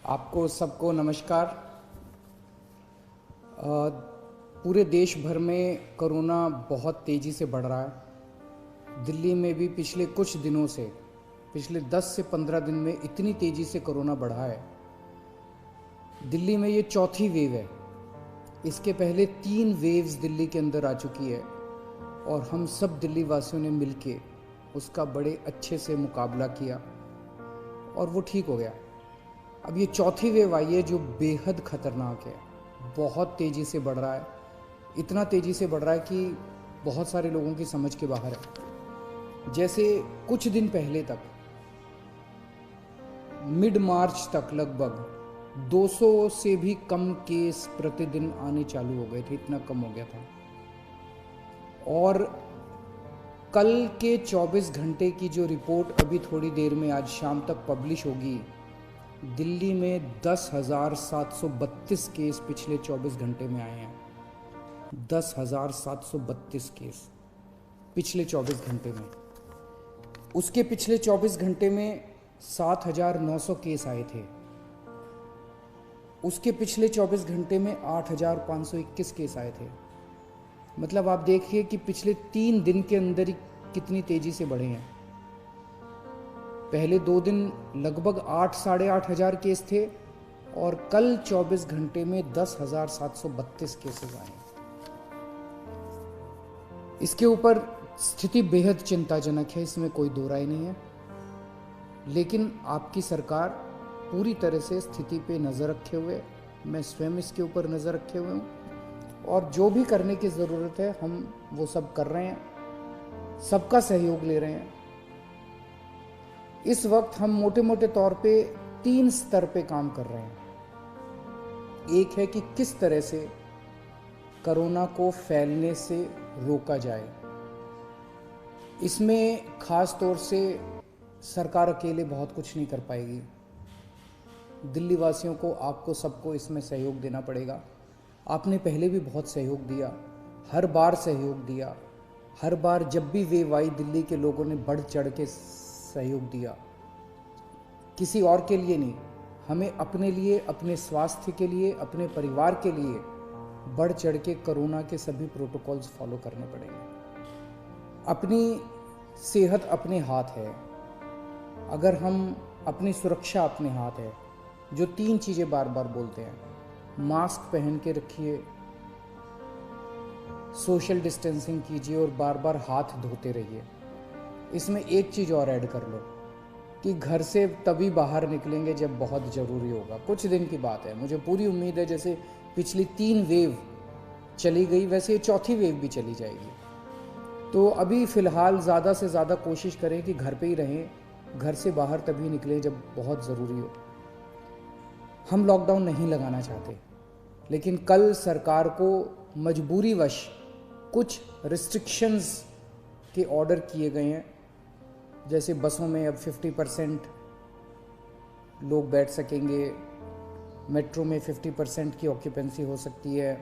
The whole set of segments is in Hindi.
आपको सबको नमस्कार। पूरे देश भर में कोरोना बहुत तेज़ी से बढ़ रहा है। दिल्ली में भी पिछले कुछ दिनों से, पिछले 10 से 15 दिन में इतनी तेज़ी से कोरोना बढ़ा है। दिल्ली में ये चौथी वेव है। इसके पहले 3 वेव्स दिल्ली के अंदर आ चुकी है और हम सब दिल्ली वासियों ने मिलके उसका बड़े अच्छे से मुकाबला किया और वो ठीक हो गया। अब ये चौथी वेव आई है जो बेहद ख़तरनाक है, बहुत तेज़ी से बढ़ रहा है। इतना तेज़ी से बढ़ रहा है कि बहुत सारे लोगों की समझ के बाहर है। जैसे कुछ दिन पहले तक, मिड मार्च तक लगभग 200 से भी कम केस प्रतिदिन आने चालू हो गए थे, इतना कम हो गया था। और कल के 24 घंटे की जो रिपोर्ट अभी थोड़ी देर में आज शाम तक पब्लिश होगी, दिल्ली में 10,732 केस पिछले 24 घंटे में आए हैं। 10,732 केस पिछले 24 घंटे में। उसके पिछले 24 घंटे में 7,900 केस आए थे। उसके पिछले 24 घंटे में 8,521 केस आए थे। मतलब आप देखिए कि पिछले 3 दिन के अंदर ही कितनी तेजी से बढ़े हैं। पहले 2 दिन लगभग 8 साढ़े 8 हज़ार केस थे और कल 24 घंटे में 10,732 केसेस आए। इसके ऊपर स्थिति बेहद चिंताजनक है, इसमें कोई दो राय नहीं है। लेकिन आपकी सरकार पूरी तरह से स्थिति पे नज़र रखे हुए, मैं स्वयं इसके ऊपर नज़र रखे हुए हूँ और जो भी करने की ज़रूरत है हम वो सब कर रहे हैं, सबका सहयोग ले रहे हैं। इस वक्त हम मोटे मोटे तौर पे 3 स्तर पे काम कर रहे हैं। एक है कि किस तरह से कोरोना को फैलने से रोका जाए। इसमें खास तौर से सरकार अकेले बहुत कुछ नहीं कर पाएगी। दिल्ली वासियों को, आपको सबको इसमें सहयोग देना पड़ेगा। आपने पहले भी बहुत सहयोग दिया, हर बार सहयोग दिया। हर बार जब भी वेव आई, दिल्ली के लोगों ने बढ़ चढ़ के सहयोग दिया, किसी और के लिए नहीं। हमें अपने लिए, अपने स्वास्थ्य के लिए, अपने परिवार के लिए बढ़ चढ़ के कोरोना के सभी प्रोटोकॉल्स फॉलो करने पड़ेंगे। अपनी सेहत अपने हाथ है। अगर हम, अपनी सुरक्षा अपने हाथ है। जो 3 चीज़ें बार बार बोलते हैं, मास्क पहन के रखिए, सोशल डिस्टेंसिंग कीजिए और बार बार हाथ धोते रहिए। इसमें एक चीज़ और ऐड कर लो कि घर से तभी बाहर निकलेंगे जब बहुत ज़रूरी होगा। कुछ दिन की बात है, मुझे पूरी उम्मीद है जैसे पिछली 3 वेव चली गई वैसे ये चौथी वेव भी चली जाएगी। तो अभी फ़िलहाल ज़्यादा से ज़्यादा कोशिश करें कि घर पे ही रहें, घर से बाहर तभी निकलें जब बहुत ज़रूरी हो। हम लॉकडाउन नहीं लगाना चाहते, लेकिन कल सरकार को मजबूरीवश कुछ रिस्ट्रिक्शंस के ऑर्डर किए गए हैं। जैसे बसों में अब 50% लोग बैठ सकेंगे, मेट्रो में 50% की ऑक्यूपेंसी हो सकती है,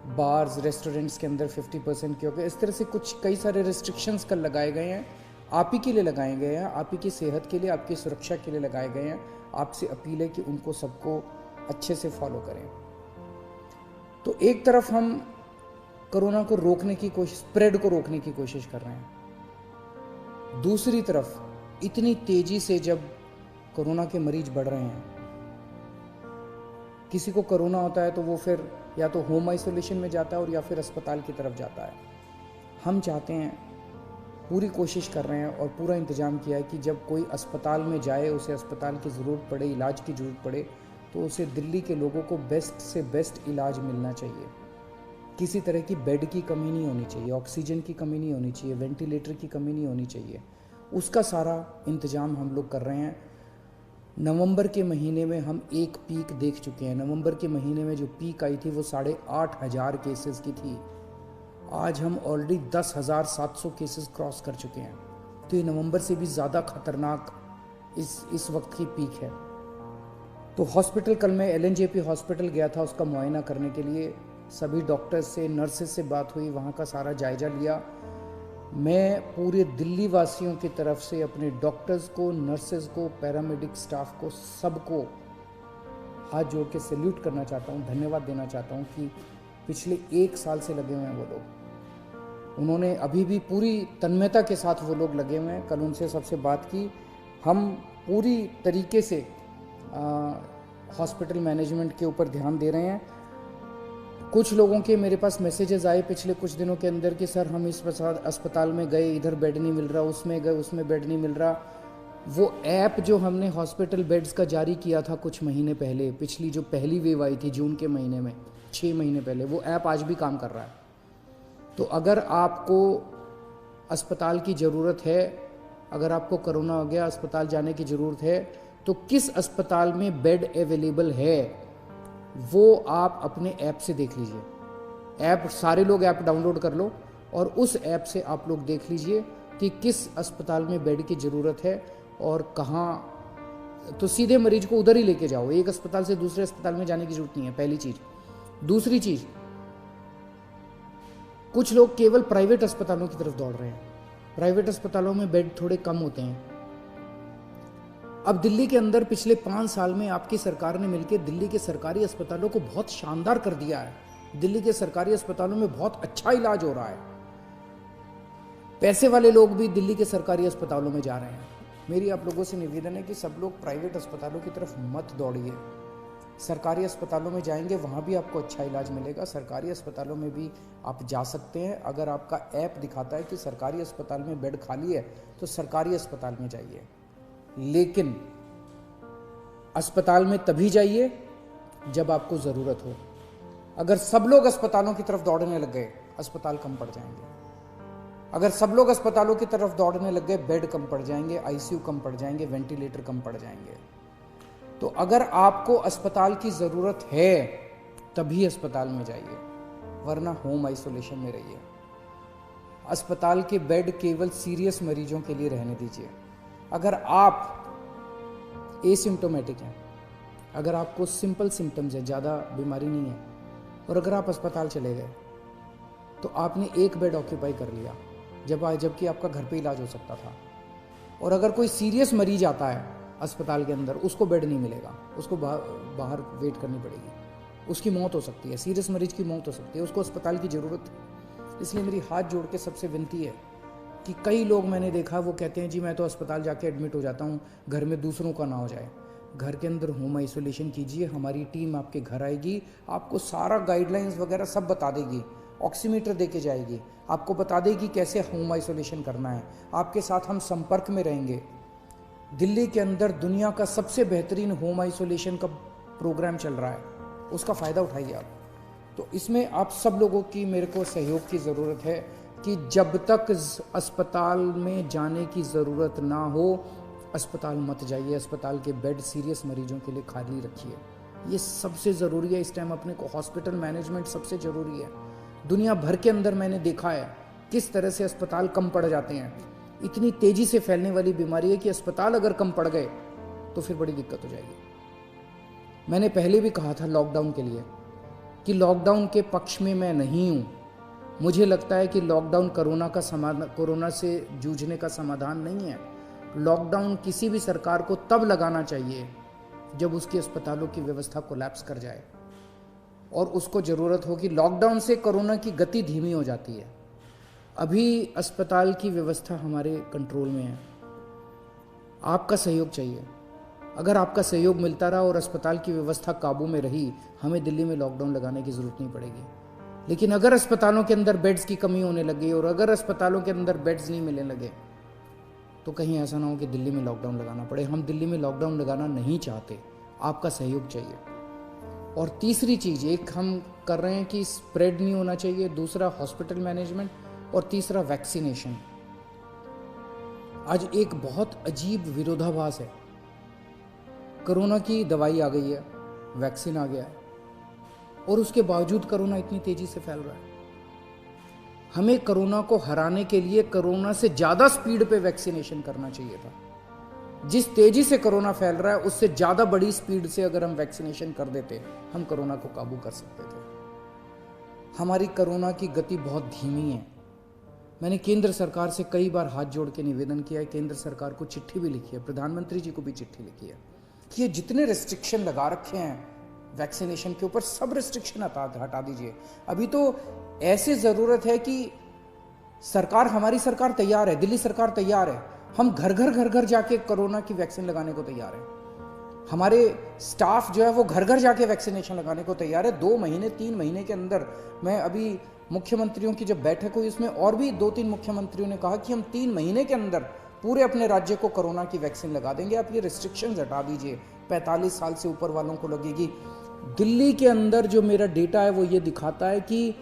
बार्स रेस्टोरेंट्स के अंदर 50% की ऑक्यूपेंसी। इस तरह से कुछ कई सारे रिस्ट्रिक्शंस कल लगाए गए हैं। आप ही के लिए लगाए गए हैं, आप ही की सेहत के लिए, आपकी सुरक्षा के लिए लगाए गए हैं। आपसे अपील है कि उनको सबको अच्छे से फॉलो करें। तो एक तरफ हम कोरोना को रोकने की कोशिश, स्प्रेड को रोकने की कोशिश कर रहे हैं। दूसरी तरफ इतनी तेजी से जब कोरोना के मरीज बढ़ रहे हैं, किसी को कोरोना होता है तो वो फिर या तो होम आइसोलेशन में जाता है और या फिर अस्पताल की तरफ जाता है। हम चाहते हैं, पूरी कोशिश कर रहे हैं और पूरा इंतज़ाम किया है कि जब कोई अस्पताल में जाए, उसे अस्पताल की ज़रूरत पड़े, इलाज की ज़रूरत पड़े, तो उसे दिल्ली के लोगों को बेस्ट से बेस्ट इलाज मिलना चाहिए। किसी तरह की बेड की कमी नहीं होनी चाहिए, ऑक्सीजन की कमी नहीं होनी चाहिए, वेंटिलेटर की कमी नहीं होनी चाहिए। उसका सारा इंतज़ाम हम लोग कर रहे हैं। नवंबर के महीने में हम एक पीक देख चुके हैं। नवंबर के महीने में जो पीक आई थी वो 8,500 केसेस की थी। आज हम ऑलरेडी 10,700 केसेस क्रॉस कर चुके हैं। तो ये नवंबर से भी ज़्यादा खतरनाक इस वक्त की पीक है। तो हॉस्पिटल, कल मैं एलएनजेपी हॉस्पिटल गया था उसका मुआयना करने के लिए। सभी डॉक्टर्स से, नर्सेस से बात हुई, वहाँ का सारा जायज़ा लिया। मैं पूरे दिल्ली वासियों की तरफ से अपने डॉक्टर्स को, नर्सेज को, पैरामेडिक स्टाफ को, सबको हाथ जोड़ के सैल्यूट करना चाहता हूँ, धन्यवाद देना चाहता हूँ कि पिछले 1 साल से लगे हुए हैं वो लोग। उन्होंने अभी भी पूरी तन्मयता के साथ वो लोग लगे हुए हैं। कल उनसे सबसे बात की। हम पूरी तरीके से हॉस्पिटल मैनेजमेंट के ऊपर ध्यान दे रहे हैं। कुछ लोगों के मेरे पास मैसेजेस आए पिछले कुछ दिनों के अंदर कि सर हम इस अस्पताल में गए, इधर बेड नहीं मिल रहा, उसमें गए, उसमें बेड नहीं मिल रहा। वो ऐप जो हमने हॉस्पिटल बेड्स का जारी किया था कुछ महीने पहले, पिछली जो पहली वेव आई थी जून के महीने में, 6 महीने पहले, वो ऐप आज भी काम कर रहा है। तो अगर आपको अस्पताल की ज़रूरत है, अगर आपको कोरोना हो गया, अस्पताल जाने की ज़रूरत है, तो किस अस्पताल में बेड अवेलेबल है वो आप अपने ऐप से देख लीजिए। ऐप, सारे लोग ऐप डाउनलोड कर लो और उस ऐप से आप लोग देख लीजिए कि किस अस्पताल में बेड की ज़रूरत है और कहाँ। तो सीधे मरीज को उधर ही लेके जाओ, एक अस्पताल से दूसरे अस्पताल में जाने की जरूरत नहीं है, पहली चीज़। दूसरी चीज़, कुछ लोग केवल प्राइवेट अस्पतालों की तरफ दौड़ रहे हैं। प्राइवेट अस्पतालों में बेड थोड़े कम होते हैं। अब दिल्ली के अंदर पिछले 5 साल में आपकी सरकार ने मिलकर दिल्ली के सरकारी अस्पतालों को बहुत शानदार कर दिया है। दिल्ली के सरकारी अस्पतालों में बहुत अच्छा इलाज हो रहा है। पैसे वाले लोग भी दिल्ली के सरकारी अस्पतालों में जा रहे हैं। मेरी आप लोगों से निवेदन है कि सब लोग प्राइवेट अस्पतालों की तरफ मत दौड़िए। सरकारी अस्पतालों में जाएंगे, वहाँ भी आपको अच्छा इलाज मिलेगा। सरकारी अस्पतालों में भी आप जा सकते हैं। अगर आपका ऐप दिखाता है कि सरकारी अस्पताल में बेड खाली है तो सरकारी अस्पताल में जाइए, लेकिन अस्पताल में तभी जाइए जब आपको ज़रूरत हो। अगर सब लोग अस्पतालों की तरफ दौड़ने लग गए, अस्पताल कम पड़ जाएंगे। अगर सब लोग अस्पतालों की तरफ दौड़ने लग गए, बेड कम पड़ जाएंगे, आईसीयू कम पड़ जाएंगे, वेंटिलेटर कम पड़ जाएंगे। तो अगर आपको अस्पताल की ज़रूरत है तभी अस्पताल में जाइए, वरना होम आइसोलेशन में रहिए। अस्पताल के बेड केवल सीरियस मरीजों के लिए रहने दीजिए। अगर आप एसिम्टोमेटिक हैं, अगर आपको सिंपल सिम्टम्स है, ज़्यादा बीमारी नहीं है, और अगर आप अस्पताल चले गए तो आपने एक बेड ऑक्यूपाई कर लिया जबकि आपका घर पे इलाज हो सकता था। और अगर कोई सीरियस मरीज आता है अस्पताल के अंदर, उसको बेड नहीं मिलेगा, उसको बाहर वेट करनी पड़ेगी, उसकी मौत हो सकती है, सीरियस मरीज की मौत हो सकती है, उसको अस्पताल की ज़रूरत है। इसलिए मेरी हाथ जोड़ के सबसे विनती है कि कई लोग मैंने देखा वो कहते हैं जी मैं तो अस्पताल जाके एडमिट हो जाता हूँ, घर में दूसरों का ना हो जाए। घर के अंदर होम आइसोलेशन कीजिए, हमारी टीम आपके घर आएगी, आपको सारा गाइडलाइंस वगैरह सब बता देगी, ऑक्सीमीटर दे के जाएगी, आपको बता देगी कैसे होम आइसोलेशन करना है, आपके साथ हम संपर्क में रहेंगे। दिल्ली के अंदर दुनिया का सबसे बेहतरीन होम आइसोलेशन का प्रोग्राम चल रहा है, उसका फ़ायदा उठाइए आप। तो इसमें आप सब लोगों की मेरे को सहयोग की ज़रूरत है कि जब तक अस्पताल में जाने की ज़रूरत ना हो, अस्पताल मत जाइए। अस्पताल के बेड सीरियस मरीजों के लिए खाली रखिए, ये सबसे ज़रूरी है इस टाइम। अपने को हॉस्पिटल मैनेजमेंट सबसे ज़रूरी है। दुनिया भर के अंदर मैंने देखा है किस तरह से अस्पताल कम पड़ जाते हैं। इतनी तेज़ी से फैलने वाली बीमारी है कि अस्पताल अगर कम पड़ गए तो फिर बड़ी दिक्कत हो जाएगी। मैंने पहले भी कहा था लॉकडाउन के लिए कि लॉकडाउन के पक्ष में मैं नहीं हूँ। मुझे लगता है कि लॉकडाउन कोरोना से जूझने का समाधान नहीं है। लॉकडाउन किसी भी सरकार को तब लगाना चाहिए जब उसकी अस्पतालों की व्यवस्था कोलैप्स कर जाए और उसको ज़रूरत हो कि लॉकडाउन से कोरोना की गति धीमी हो जाती है। अभी अस्पताल की व्यवस्था हमारे कंट्रोल में है, आपका सहयोग चाहिए। अगर आपका सहयोग मिलता रहा और अस्पताल की व्यवस्था काबू में रही, हमें दिल्ली में लॉकडाउन लगाने की ज़रूरत नहीं पड़ेगी। लेकिन अगर अस्पतालों के अंदर बेड्स की कमी होने लगी और अगर अस्पतालों के अंदर बेड्स नहीं मिलने लगे तो कहीं ऐसा ना हो कि दिल्ली में लॉकडाउन लगाना पड़े। हम दिल्ली में लॉकडाउन लगाना नहीं चाहते, आपका सहयोग चाहिए। और तीसरी चीज़, एक हम कर रहे हैं कि स्प्रेड नहीं होना चाहिए, दूसरा हॉस्पिटल मैनेजमेंट, और तीसरा वैक्सीनेशन। आज एक बहुत अजीब विरोधाभास है। कोरोना की दवाई आ गई है, वैक्सीन आ गया है, और उसके बावजूद कोरोना इतनी तेजी से फैल रहा है। हमें कोरोना को हराने के लिए कोरोना से ज़्यादा स्पीड पे वैक्सीनेशन करना चाहिए था। जिस तेजी से कोरोना फैल रहा है उससे ज़्यादा बड़ी स्पीड से अगर हम वैक्सीनेशन कर देते, हम कोरोना को काबू कर सकते थे। हमारी कोरोना की गति बहुत धीमी है। मैंने केंद्र सरकार से कई बार हाथ जोड़ के निवेदन किया है, केंद्र सरकार को चिट्ठी भी लिखी है, प्रधानमंत्री जी को भी चिट्ठी लिखी है कि ये जितने रिस्ट्रिक्शन लगा रखे हैं वैक्सीनेशन के ऊपर, सब रिस्ट्रिक्शन हटा दीजिए। अभी तो ऐसी ज़रूरत है कि सरकार, हमारी सरकार तैयार है, दिल्ली सरकार तैयार है, हम घर घर जाके कोरोना की वैक्सीन लगाने को तैयार है। हमारे स्टाफ जो है वो घर घर जाके वैक्सीनेशन लगाने को तैयार है। 2 महीने 3 महीने के अंदर, मैं अभी मुख्यमंत्रियों की जब बैठक हुई उसमें और भी 2-3 मुख्यमंत्रियों ने कहा कि हम 3 महीने के अंदर पूरे अपने राज्य को कोरोना की वैक्सीन लगा देंगे। आप ये रिस्ट्रिक्शंस हटा दीजिए, 45 साल से ऊपर वालों को लगेगी। दिल्ली के अंदर जो मेरा डेटा है वो ये दिखाता है कि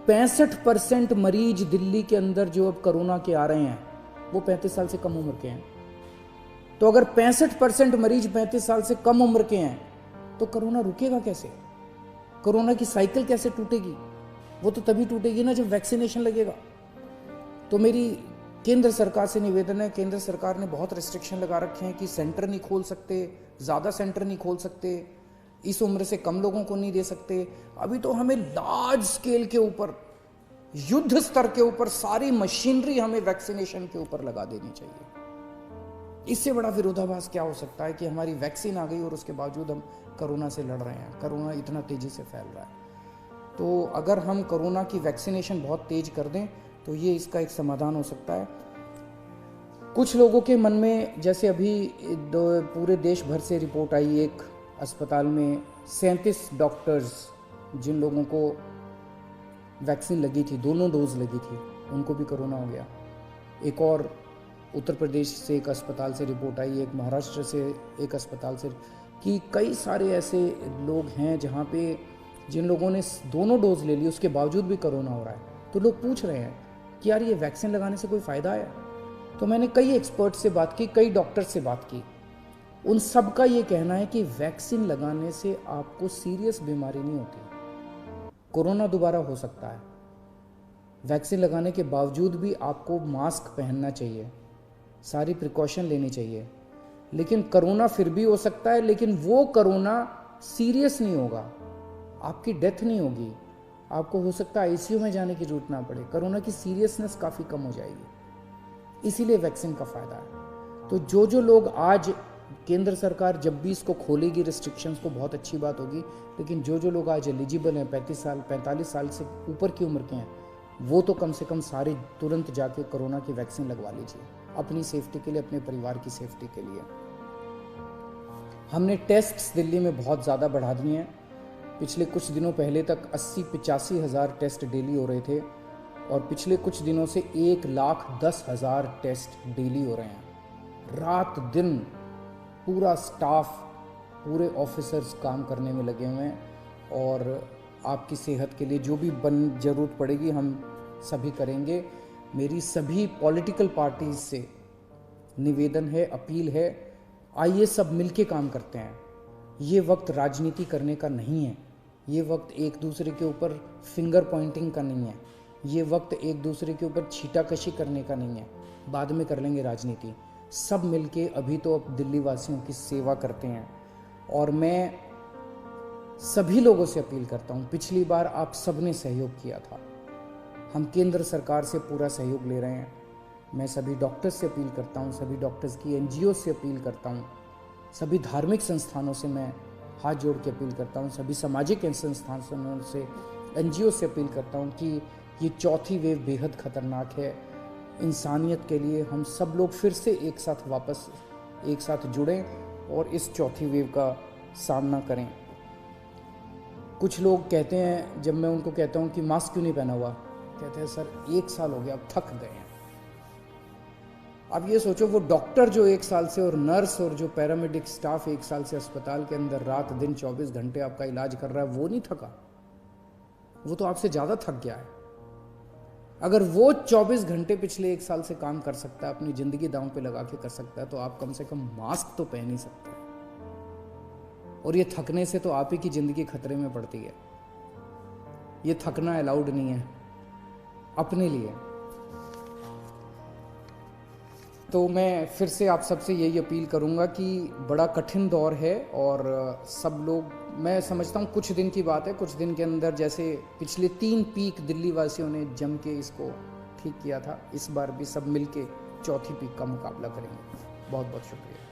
65% मरीज दिल्ली के अंदर जो अब कोरोना के आ रहे हैं वो 35 साल से कम उम्र के हैं। तो अगर 65% मरीज 35 साल से कम उम्र के हैं तो कोरोना रुकेगा कैसे? कोरोना की साइकिल कैसे टूटेगी? वो तो तभी टूटेगी ना जब वैक्सीनेशन लगेगा। तो मेरी केंद्र सरकार से निवेदन है, केंद्र सरकार ने बहुत रिस्ट्रिक्शन लगा रखे हैं कि सेंटर नहीं खोल सकते, ज़्यादा सेंटर नहीं खोल सकते, इस उम्र से कम लोगों को नहीं दे सकते। अभी तो हमें लार्ज स्केल के ऊपर, युद्ध स्तर के ऊपर सारी मशीनरी हमें वैक्सीनेशन के ऊपर लगा देनी चाहिए। इससे बड़ा विरोधाभास क्या हो सकता है कि हमारी वैक्सीन आ गई और उसके बावजूद हम कोरोना से लड़ रहे हैं, कोरोना इतना तेजी से फैल रहा है। तो अगर हम कोरोना की वैक्सीनेशन बहुत तेज कर दें तो ये इसका एक समाधान हो सकता है। कुछ लोगों के मन में, जैसे अभी पूरे देश भर से रिपोर्ट आई, एक अस्पताल में 37 डॉक्टर्स जिन लोगों को वैक्सीन लगी थी, दोनों डोज लगी थी, उनको भी कोरोना हो गया। एक और उत्तर प्रदेश से एक अस्पताल से रिपोर्ट आई, एक महाराष्ट्र से एक अस्पताल से, कि कई सारे ऐसे लोग हैं जहाँ पे जिन लोगों ने दोनों डोज ले ली उसके बावजूद भी कोरोना हो रहा है। तो लोग पूछ रहे हैं कि यार ये वैक्सीन लगाने से कोई फ़ायदा है? तो मैंने कई एक्सपर्ट से बात की, कई डॉक्टर से बात की, उन सब का ये कहना है कि वैक्सीन लगाने से आपको सीरियस बीमारी नहीं होती। कोरोना दोबारा हो सकता है, वैक्सीन लगाने के बावजूद भी आपको मास्क पहनना चाहिए, सारी प्रिकॉशन लेनी चाहिए, लेकिन कोरोना फिर भी हो सकता है, लेकिन वो कोरोना सीरियस नहीं होगा, आपकी डेथ नहीं होगी, आपको हो सकता है आईसीयू में जाने की जरूरत ना पड़े, कोरोना की सीरियसनेस काफ़ी कम हो जाएगी। इसीलिए वैक्सीन का फ़ायदा है। तो जो लोग आज, केंद्र सरकार जब भी इसको खोलेगी रिस्ट्रिक्शंस को, बहुत अच्छी बात होगी, लेकिन जो लोग आज एलिजिबल हैं, 45 साल से ऊपर की उम्र के हैं, वो तो कम से कम सारे तुरंत जाके कोरोना की वैक्सीन लगवा लीजिए, अपनी सेफ्टी के लिए, अपने परिवार की सेफ्टी के लिए। हमने टेस्ट्स दिल्ली में बहुत ज़्यादा बढ़ा दिए हैं। पिछले कुछ दिनों पहले तक 80-85 हज़ार टेस्ट डेली हो रहे थे और पिछले कुछ दिनों से 1,10,000 टेस्ट डेली हो रहे हैं। रात दिन पूरा स्टाफ, पूरे ऑफिसर्स काम करने में लगे हुए हैं और आपकी सेहत के लिए जो भी ज़रूरत पड़ेगी हम सभी करेंगे। मेरी सभी पॉलिटिकल पार्टीज से निवेदन है, अपील है, आइए सब मिलके काम करते हैं। ये वक्त राजनीति करने का नहीं है, ये वक्त एक दूसरे के ऊपर फिंगर पॉइंटिंग का नहीं है, ये वक्त एक दूसरे के ऊपर छीटाकशी करने का नहीं है, बाद में कर लेंगे राजनीति। सब मिलके अभी तो अब दिल्ली वासियों की सेवा करते हैं और मैं सभी लोगों से अपील करता हूँ, पिछली बार आप सबने सहयोग किया था, हम केंद्र सरकार से पूरा सहयोग ले रहे हैं। मैं सभी डॉक्टर्स से अपील करता हूँ, सभी डॉक्टर्स की एनजीओ से अपील करता हूँ, सभी धार्मिक संस्थानों से मैं हाथ जोड़ के अपील करता हूँ, सभी सामाजिक संस्थानों से, एनजीओ से अपील करता हूँ कि ये चौथी वेव बेहद खतरनाक है इंसानियत के लिए। हम सब लोग फिर से एक साथ जुड़ें और इस चौथी वेव का सामना करें। कुछ लोग कहते हैं, जब मैं उनको कहता हूँ कि मास्क क्यों नहीं पहना हुआ, कहते हैं सर 1 साल हो गया, अब थक गए हैं। अब ये सोचो, वो डॉक्टर जो 1 साल से, और नर्स और जो पैरामेडिक स्टाफ 1 साल से अस्पताल के अंदर रात दिन 24 घंटे आपका इलाज कर रहा है, वो नहीं थका? वो तो आपसे ज़्यादा थक गया है। अगर वो 24 घंटे पिछले 1 साल से काम कर सकता है, अपनी ज़िंदगी दांव पे लगा के कर सकता है, तो आप कम से कम मास्क तो पहन ही सकते हैं। और ये थकने से तो आप ही की ज़िंदगी खतरे में पड़ती है। ये थकना अलाउड नहीं है अपने लिए। तो मैं फिर से आप सबसे यही अपील करूंगा कि बड़ा कठिन दौर है और सब लोग, मैं समझता हूँ कुछ दिन की बात है, कुछ दिन के अंदर, जैसे पिछले 3 पीक दिल्ली वासियों ने जम के इसको ठीक किया था, इस बार भी सब मिलके चौथी पीक का मुकाबला करेंगे। बहुत बहुत शुक्रिया।